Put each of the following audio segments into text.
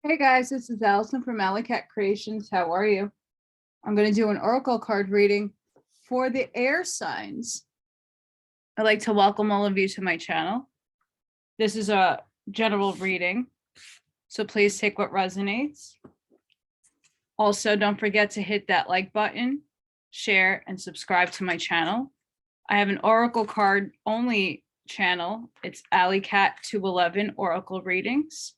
Hey guys, this is Allison from Allykatkreations. How are you? I'm going to do an oracle card reading for the air signs. I'd like to welcome all of you to my channel. This is a general reading, so please take what resonates. Also, don't forget to hit that like button, share, and subscribe to my channel. I have an oracle card only channel. It's AllyKat211 oracle readings.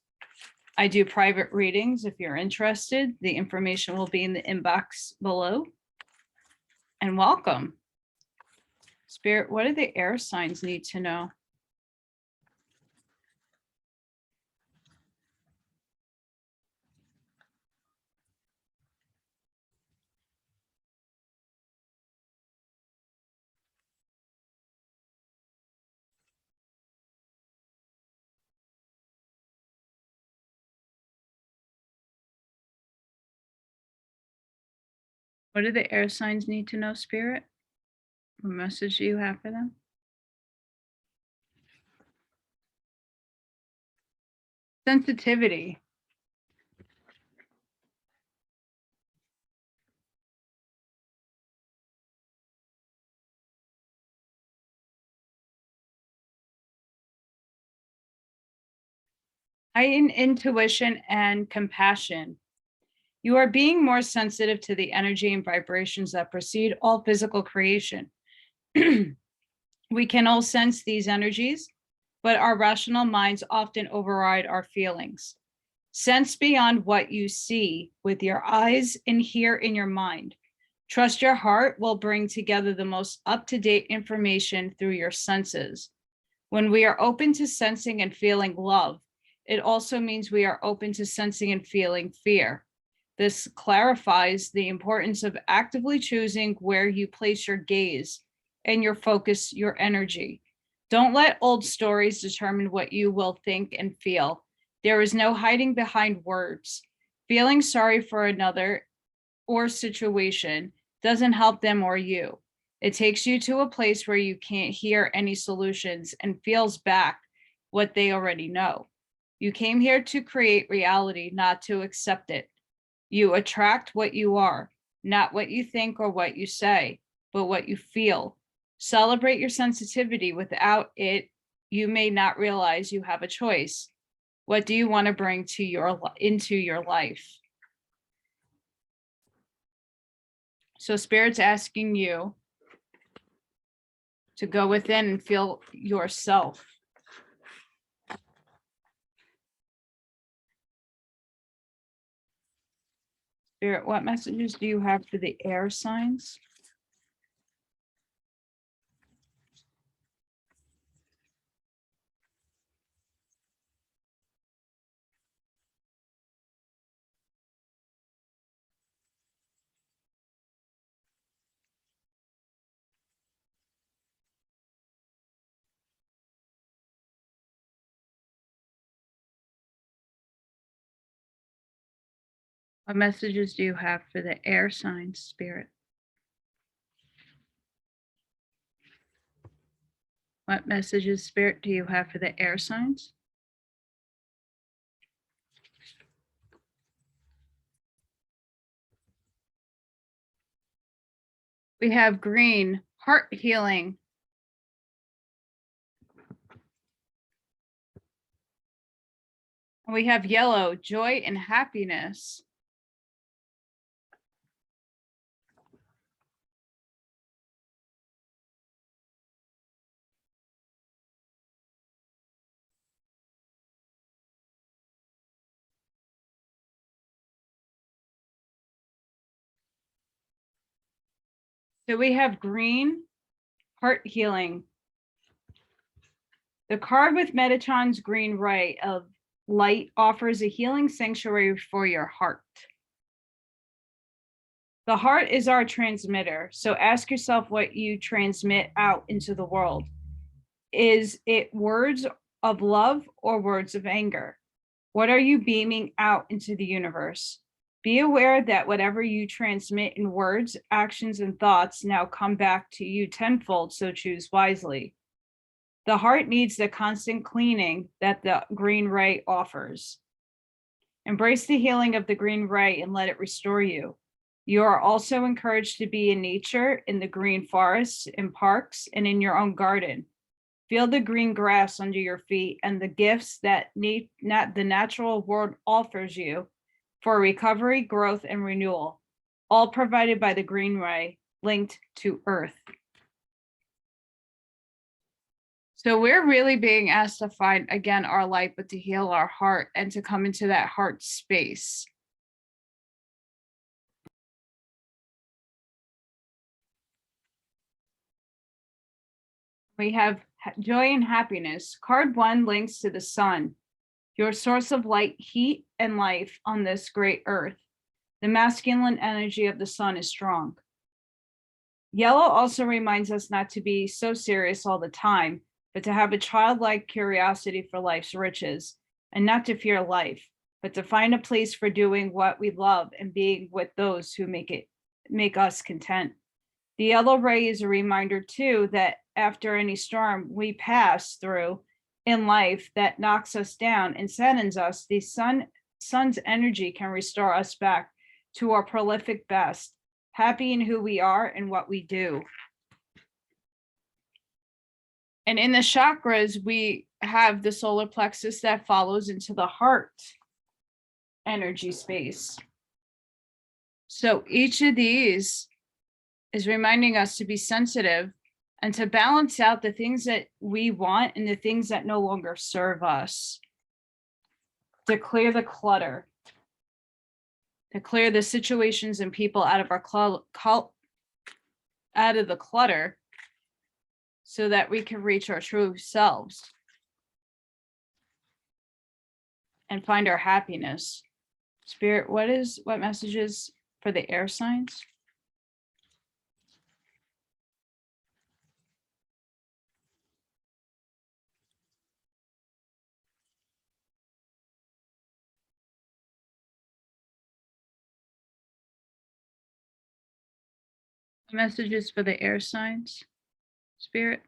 I do private readings if you're interested. The information will be in the inbox below. And welcome. Spirit, what do the air signs need to know? What do the air signs need to know, Spirit? What message do you have for them? Sensitivity. Heightened intuition and compassion. You are being more sensitive to the energy and vibrations that precede all physical creation. We can all sense these energies, but our rational minds often override our feelings. Sense beyond what you see with your eyes and hear in your mind. Trust your heart will bring together the most up-to-date information through your senses. When we are open to sensing and feeling love, it also means we are open to sensing and feeling fear. This clarifies the importance of actively choosing where you place your gaze and your focus, your energy. Don't let old stories determine what you will think and feel. There is no hiding behind words. Feeling sorry for another or situation doesn't help them or you. It takes you to a place where you can't hear any solutions and feels back what they already know. You came here to create reality, not to accept it. You attract what you are, not what you think or what you say, but what you feel. Celebrate your sensitivity. Without it, you may not realize you have a choice. What do you want to bring into your life? So Spirit's asking you to go within and feel yourself. Spirit, what messages do you have for the air signs? What messages do you have for the air signs, Spirit? What messages, Spirit, do you have for the air signs? We have green, heart healing. And we have yellow, joy and happiness. So we have green, heart healing. The card with Metatron's green ray of light offers a healing sanctuary for your heart. The heart is our transmitter, so ask yourself what you transmit out into the world. Is it words of love or words of anger? What are you beaming out into the universe? Be aware that whatever you transmit in words, actions, and thoughts now come back to you tenfold, so choose wisely. The heart needs the constant cleaning that the green ray offers. Embrace the healing of the green ray and let it restore you. You are also encouraged to be in nature, in the green forests, in parks, and in your own garden. Feel the green grass under your feet and the gifts that the natural world offers you for recovery, growth, and renewal, all provided by the green ray linked to Earth. So we're really being asked to find, again, our light, but to heal our heart and to come into that heart space. We have joy and happiness. Card 1 links to the sun, your source of light, heat, and life on this great earth. The masculine energy of the sun is strong. Yellow also reminds us not to be so serious all the time, but to have a childlike curiosity for life's riches, and not to fear life, but to find a place for doing what we love and being with those who make us content. The yellow ray is a reminder too that after any storm we pass through in life that knocks us down and saddens us, the sun's energy can restore us back to our prolific best, happy in who we are and what we do. And in the chakras, we have the solar plexus that follows into the heart energy space. So each of these is reminding us to be sensitive and to balance out the things that we want and the things that no longer serve us. To clear the clutter, to clear the situations and people out of our out of the clutter, so that we can reach our true selves and find our happiness. Spirit, what messages for the air signs? Messages for the air signs, Spirit.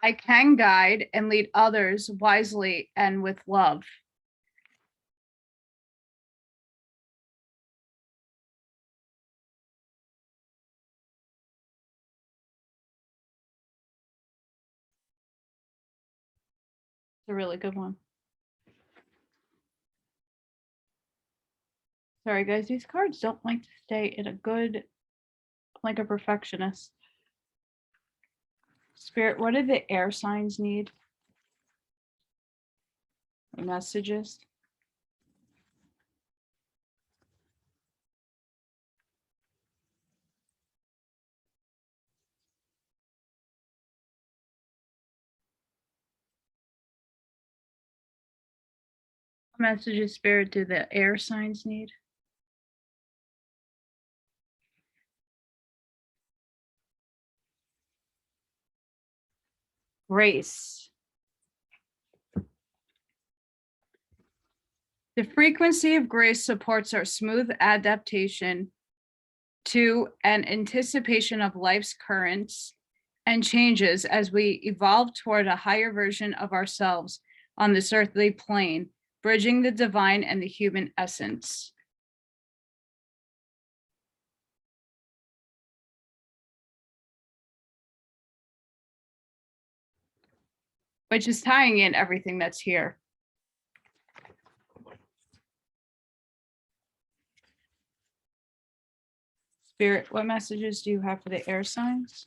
I can guide and lead others wisely and with love. It's a really good one. Sorry, guys, these cards don't like to stay in a good, like a perfectionist. Spirit, what do the air signs need? Messages. Messages, Spirit, do the air signs need? Grace. The frequency of grace supports our smooth adaptation to an anticipation of life's currents and changes as we evolve toward a higher version of ourselves on this earthly plane, bridging the divine and the human essence. Which is tying in everything that's here. Spirit, what messages do you have for the air signs?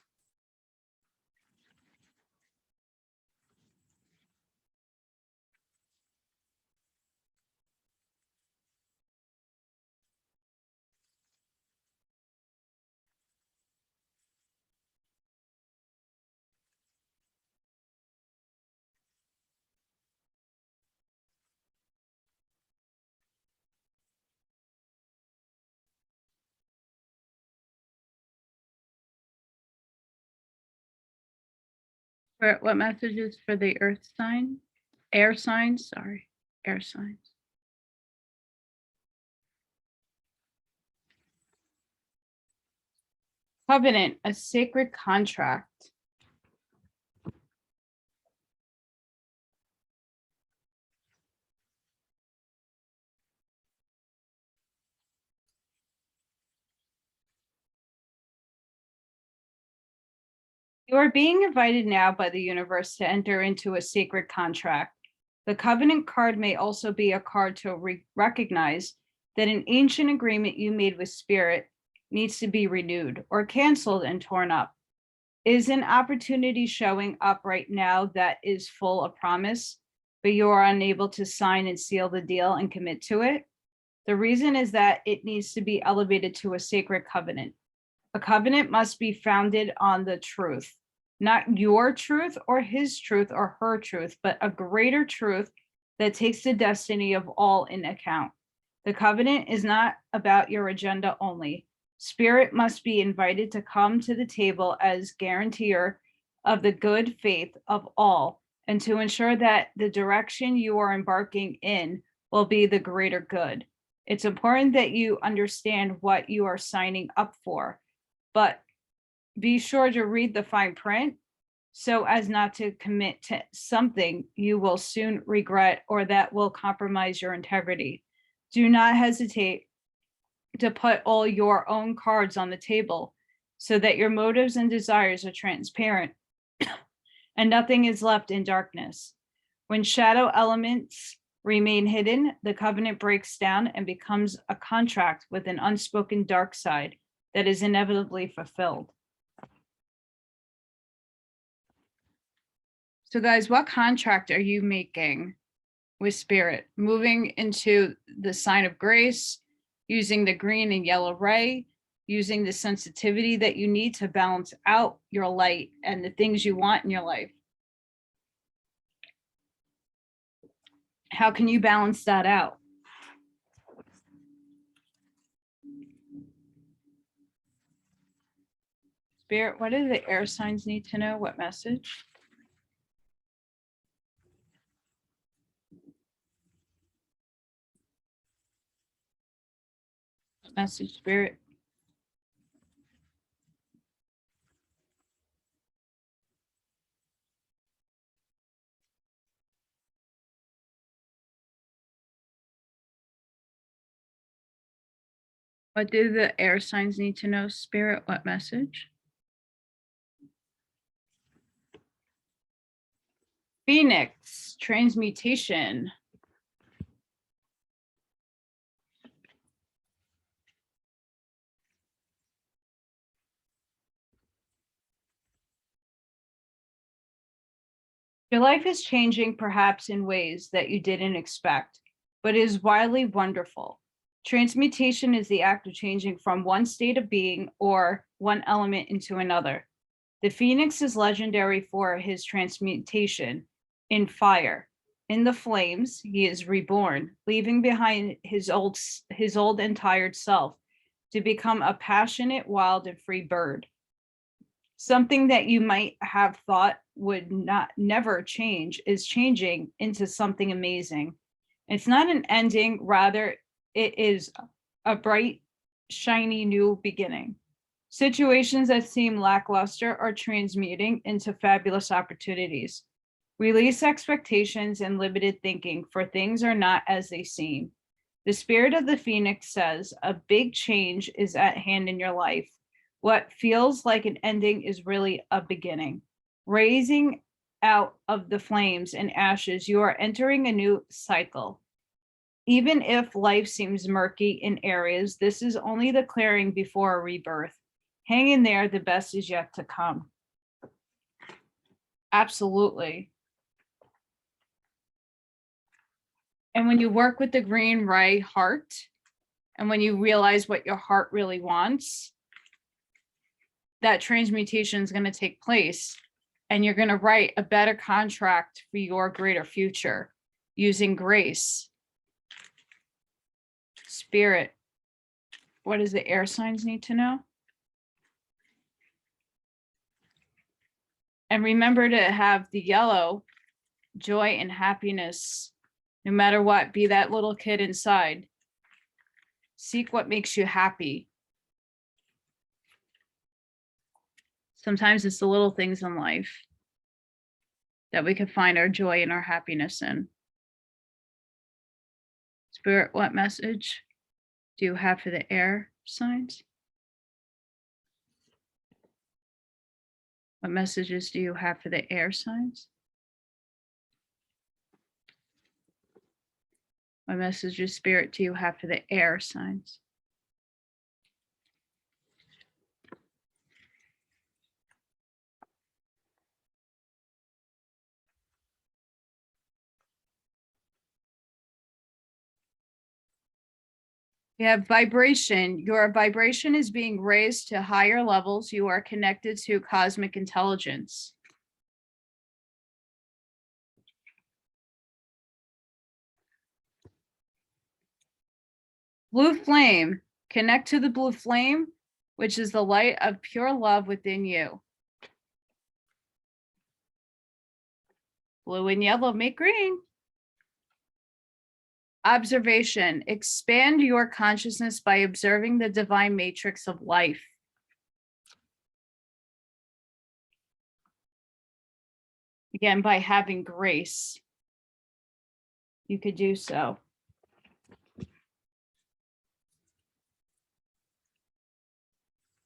Spirit, what messages for the earth sign? air signs, sorry, air signs. Covenant, a sacred contract. You are being invited now by the universe to enter into a sacred contract. The covenant card may also be a card to recognize that an ancient agreement you made with spirit needs to be renewed or canceled and torn up. Is an opportunity showing up right now that is full of promise, but you are unable to sign and seal the deal and commit to it? The reason is that it needs to be elevated to a sacred covenant. A covenant must be founded on the truth, not your truth or his truth or her truth, but a greater truth that takes the destiny of all in account. The covenant is not about your agenda only. Spirit must be invited to come to the table as guarantor of the good faith of all, and to ensure that the direction you are embarking in will be the greater good. It's important that you understand what you are signing up for, but be sure to read the fine print so as not to commit to something you will soon regret or that will compromise your integrity. Do not hesitate to put all your own cards on the table so that your motives and desires are transparent and nothing is left in darkness. When shadow elements remain hidden, the covenant breaks down and becomes a contract with an unspoken dark side that is inevitably fulfilled. So guys, what contract are you making with spirit? Moving into the sign of grace, using the green and yellow ray, using the sensitivity that you need to balance out your light and the things you want in your life. How can you balance that out? Spirit, what do the air signs need to know? What message? Message, Spirit. What do the air signs need to know, Spirit? What message? Phoenix, transmutation. Your life is changing perhaps in ways that you didn't expect, but is wildly wonderful. Transmutation is the act of changing from one state of being or one element into another. The phoenix is legendary for his transmutation in fire. In the flames, he is reborn, leaving behind his old and tired self to become a passionate, wild, and free bird. Something that you might have thought would never change is changing into something amazing. It's not an ending, rather it is a bright, shiny new beginning. Situations that seem lackluster are transmuting into fabulous opportunities. Release expectations and limited thinking, for things are not as they seem. The spirit of the phoenix says a big change is at hand in your life. What feels like an ending is really a beginning. Raising out of the flames and ashes, you are entering a new cycle. Even if life seems murky in areas, this is only the clearing before a rebirth. Hang in there, the best is yet to come. Absolutely. And when you work with the green ray heart, and when you realize what your heart really wants, that transmutation is going to take place, and you're going to write a better contract for your greater future using grace. Spirit, what does the air signs need to know? And remember to have the yellow joy and happiness, no matter what. Be that little kid inside. Seek what makes you happy. Sometimes it's the little things in life that we can find our joy and our happiness in. Spirit, what message do you have for the air signs? What messages do you have for the air signs? What messages, Spirit, do you have for the air signs? We have vibration. Your vibration is being raised to higher levels. You are connected to cosmic intelligence. Blue flame. Connect to the blue flame, which is the light of pure love within you. Blue and yellow make green. Observation. Expand your consciousness by observing the divine matrix of life. Again, by having grace, you could do so.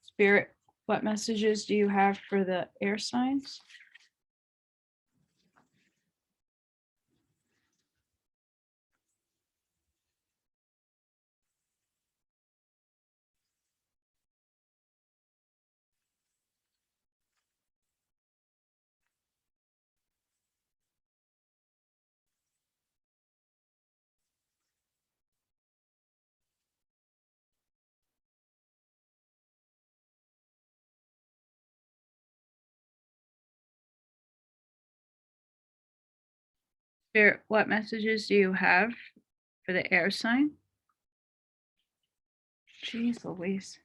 Spirit, what messages do you have for the air signs? Spirit, what messages do you have for the air sign? Jeez Louise.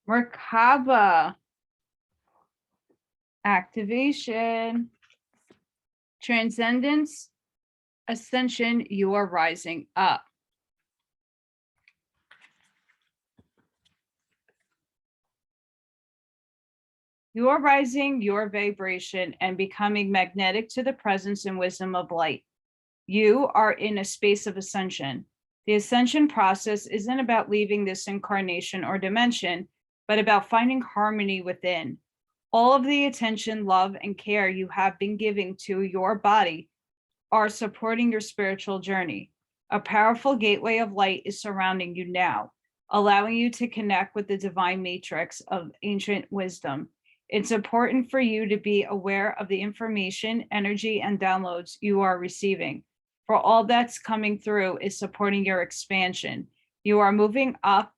Merkaba. Activation. Transcendence. Ascension. You are rising up. You are rising your vibration and becoming magnetic to the presence and wisdom of light. You are in a space of ascension. The ascension process isn't about leaving this incarnation or dimension, but about finding harmony within. All of the attention, love, and care you have been giving to your body are supporting your spiritual journey. A powerful gateway of light is surrounding you now, allowing you to connect with the divine matrix of ancient wisdom. It's important for you to be aware of the information, energy, and downloads you are receiving. For all that's coming through is supporting your expansion. You are moving up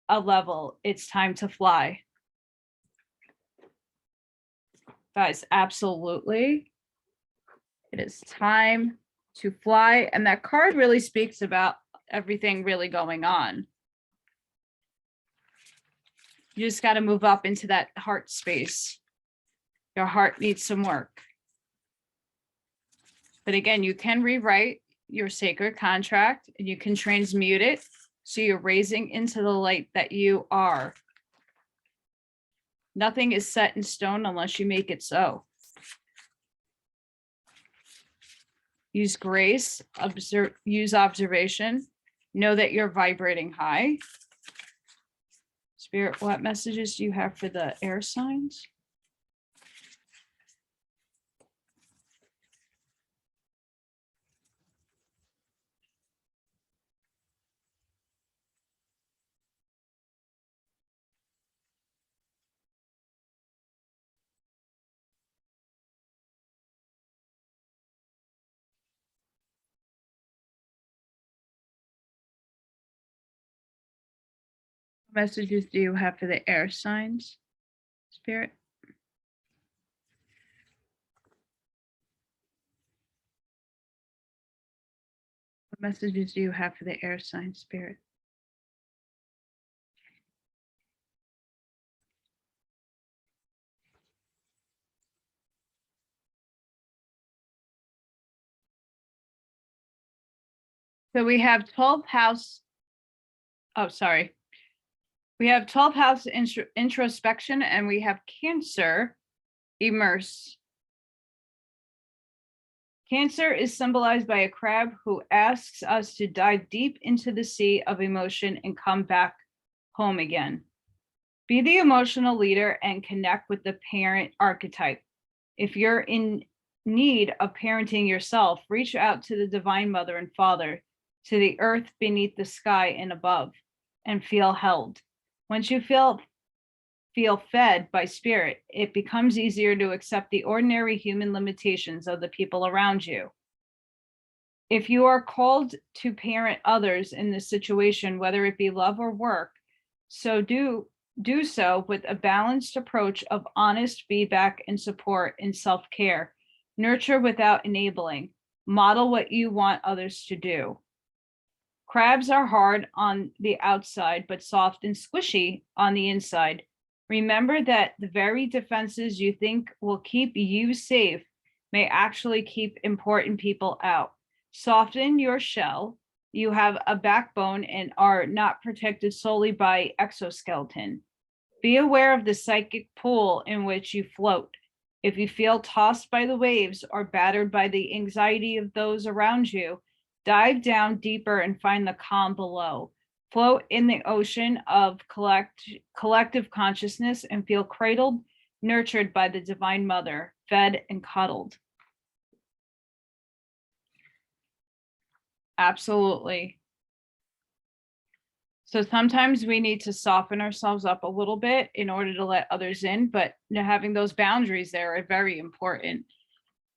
a level. It's time to fly. Guys, absolutely. It is time to fly. And that card really speaks about everything really going on. You just got to move up into that heart space. Your heart needs some work. But again, you can rewrite your sacred contract and you can transmute it. So you're raising into the light that you are. Nothing is set in stone unless you make it so. Use grace, use observation. Know that you're vibrating high. Spirit, what messages do you have for the air signs? What messages do you have for the air signs, Spirit? What messages do you have for the air sign, Spirit? So we have 12th house. Oh, sorry. We have 12th house introspection, and we have Cancer immerse. Cancer is symbolized by a crab who asks us to dive deep into the sea of emotion and come back home again. Be the emotional leader and connect with the parent archetype. If you're in need of parenting yourself, reach out to the divine mother and father, to the earth beneath the sky and above, and feel held. Once you feel fed by spirit, it becomes easier to accept the ordinary human limitations of the people around you. If you are called to parent others in this situation, whether it be love or work, so do so with a balanced approach of honest feedback and support and self-care. Nurture without enabling. Model what you want others to do. Crabs are hard on the outside, but soft and squishy on the inside. Remember that the very defenses you think will keep you safe may actually keep important people out. Soften your shell. You have a backbone and are not protected solely by exoskeleton. Be aware of the psychic pool in which you float. If you feel tossed by the waves or battered by the anxiety of those around you, dive down deeper and find the calm below. Float in the ocean of collective consciousness and feel cradled, nurtured by the divine mother, fed and cuddled. Absolutely. So sometimes we need to soften ourselves up a little bit in order to let others in, but having those boundaries there are very important.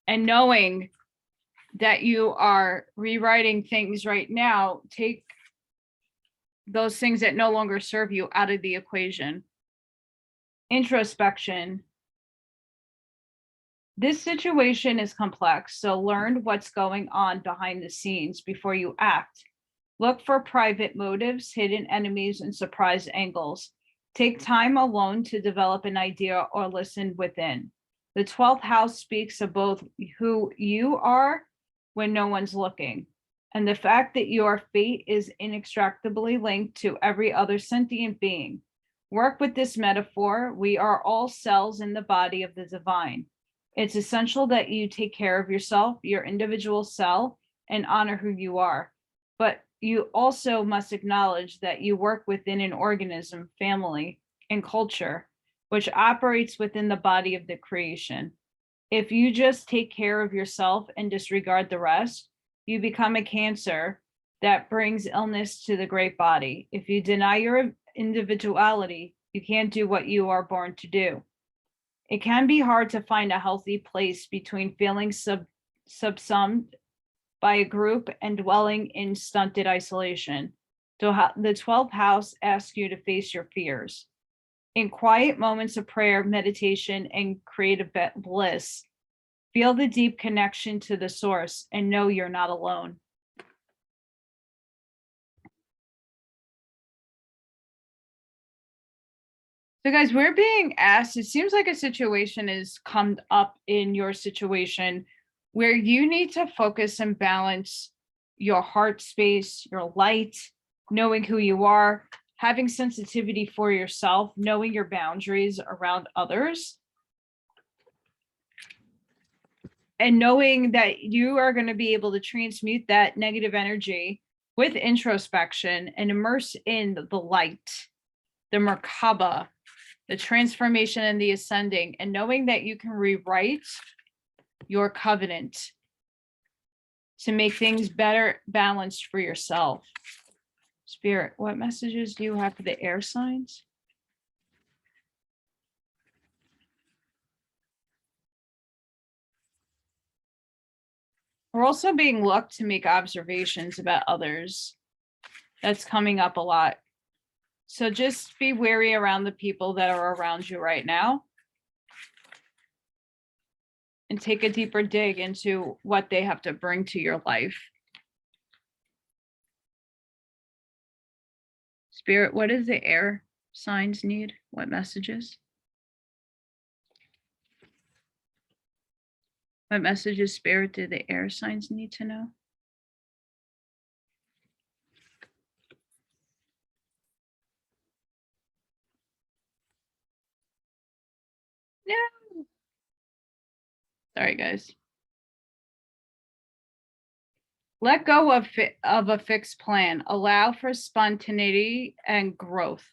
And knowing that you are rewriting things right now, take those things that no longer serve you out of the equation. Introspection. This situation is complex, so learn what's going on behind the scenes before you act. Look for private motives, hidden enemies, and surprise angles. Take time alone to develop an idea or listen within. The 12th house speaks of both who you are when no one's looking, and the fact that your fate is inextricably linked to every other sentient being. Work with this metaphor. We are all cells in the body of the divine. It's essential that you take care of yourself, your individual cell, and honor who you are. But you also must acknowledge that you work within an organism, family, and culture, which operates within the body of the creation. If you just take care of yourself and disregard the rest, you become a cancer that brings illness to the great body. If you deny your individuality, you can't do what you are born to do. It can be hard to find a healthy place between feeling subsumed by a group and dwelling in stunted isolation. So the 12th house asks you to face your fears. In quiet moments of prayer, meditation, and creative bliss, feel the deep connection to the source and know you're not alone. So guys, we're being asked, it seems like a situation has come up in your situation where you need to focus and balance your heart space, your light, knowing who you are, having sensitivity for yourself, knowing your boundaries around others, and knowing that you are going to be able to transmute that negative energy with introspection and immerse in the light, the Merkaba, the transformation and the ascending, and knowing that you can rewrite your covenant to make things better balanced for yourself. Spirit, what messages do you have for the air signs? We're also being looked to make observations about others. That's coming up a lot. So just be wary around the people that are around you right now. And take a deeper dig into what they have to bring to your life. Spirit, what does the air signs need? What messages? What messages, Spirit, do the air signs need to know? No. Sorry, guys. Let go of a fixed plan. Allow for spontaneity and growth.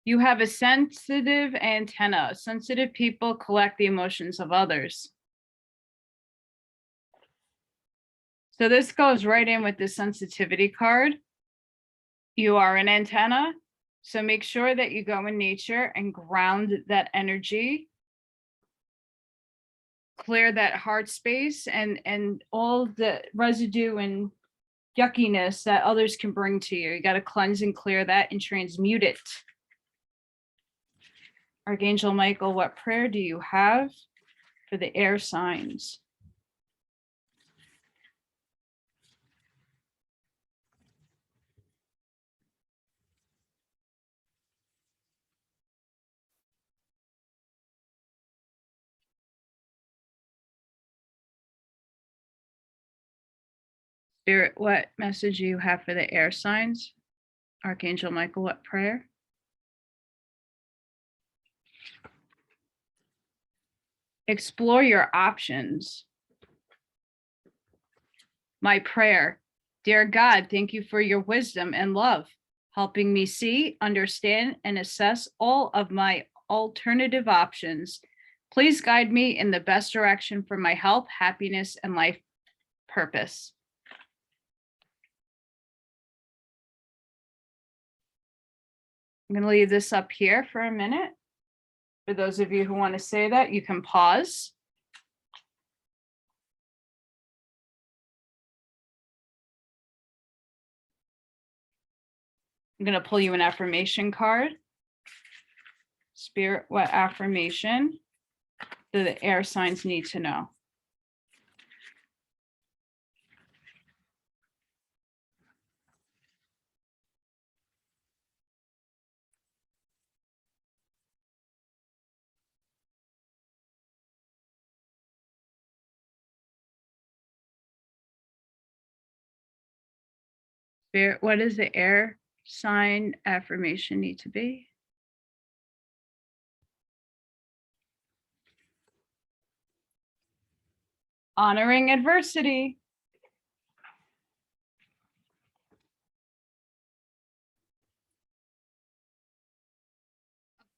You have a sensitive antenna. Sensitive people collect the emotions of others. So this goes right in with the sensitivity card. You are an antenna. So make sure that you go in nature and ground that energy. Clear that heart space and all the residue and yuckiness that others can bring to you. You got to cleanse and clear that and transmute it. Archangel Michael, what prayer do you have for the air signs? Spirit, what message do you have for the air signs? Archangel Michael, what prayer? Explore your options. My prayer, dear God, thank you for your wisdom and love, helping me see, understand, and assess all of my alternative options. Please guide me in the best direction for my health, happiness, and life purpose. I'm going to leave this up here for a minute. For those of you who want to say that, you can pause. I'm going to pull you an affirmation card. Spirit, what affirmation do the air signs need to know? Spirit, what does the air sign affirmation need to be? Honoring adversity.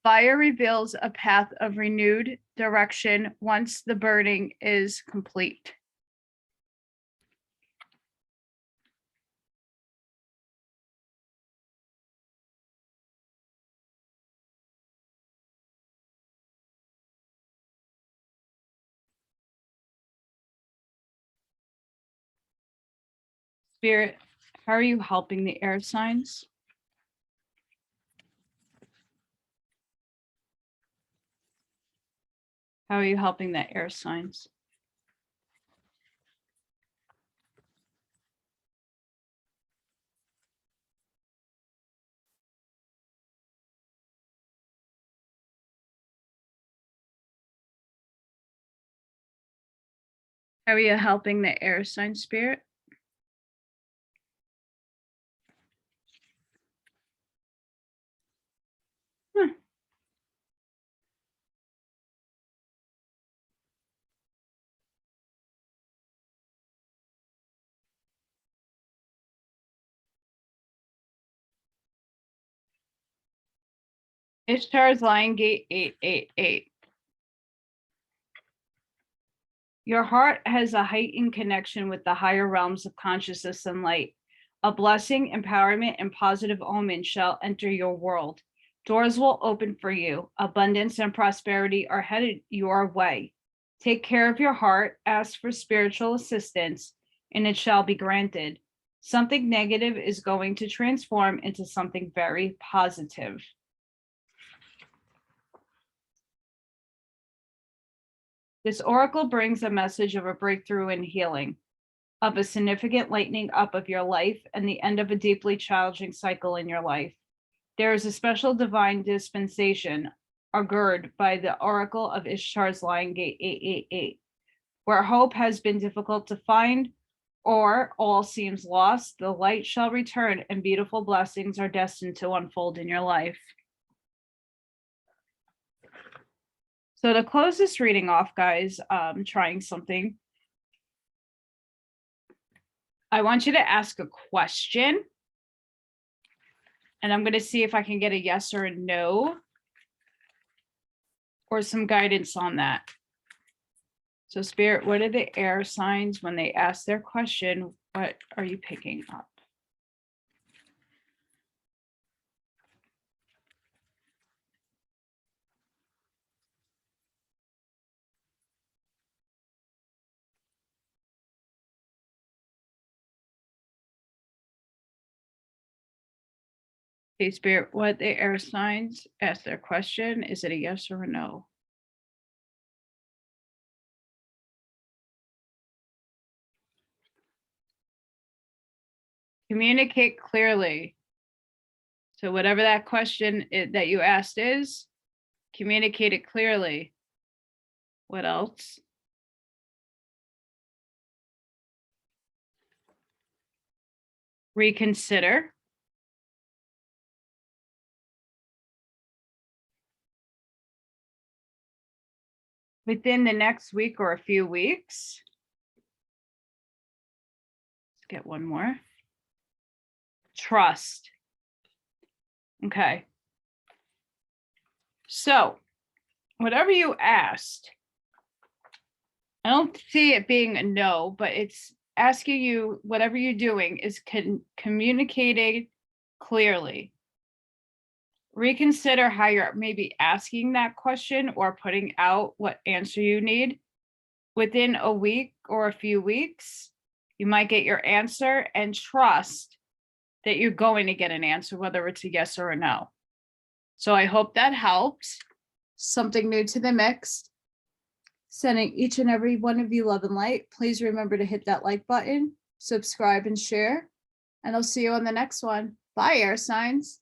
Fire reveals a path of renewed direction once the burning is complete. Spirit, how are you helping the air signs? How are you helping the air signs? How are you helping the air sign, Spirit? Ishtar's Lion Gate 888. Your heart has a heightened connection with the higher realms of consciousness and light. A blessing, empowerment, and positive omen shall enter your world. Doors will open for you. Abundance and prosperity are headed your way. Take care of your heart, ask for spiritual assistance, and it shall be granted. Something negative is going to transform into something very positive. This oracle brings a message of a breakthrough and healing, of a significant lightening up of your life and the end of a deeply challenging cycle in your life. There is a special divine dispensation augured by the oracle of Ishtar's Lion Gate 888, where hope has been difficult to find. or all seems lost, the light shall return and beautiful blessings are destined to unfold in your life. So to close this reading off, guys, trying something. I want you to ask a question. And I'm going to see if I can get a yes or a no, or some guidance on that. So Spirit, what are the air signs when they ask their question? What are you picking up? Okay, Spirit, what the air signs ask their question? Is it a yes or a no? Communicate clearly. So whatever that question that you asked is, communicate it clearly. What else? Reconsider. Within the next week or a few weeks. Let's get one more. Trust. Okay. So whatever you asked, I don't see it being a no, but it's asking you, whatever you're doing is communicating clearly. Reconsider how you're maybe asking that question or putting out what answer you need. Within a week or a few weeks, you might get your answer, and trust that you're going to get an answer, whether it's a yes or a no. So I hope that helps. Something new to the mix. Sending each and every one of you love and light. Please remember to hit that like button, subscribe and share, and I'll see you on the next one. Bye, air signs.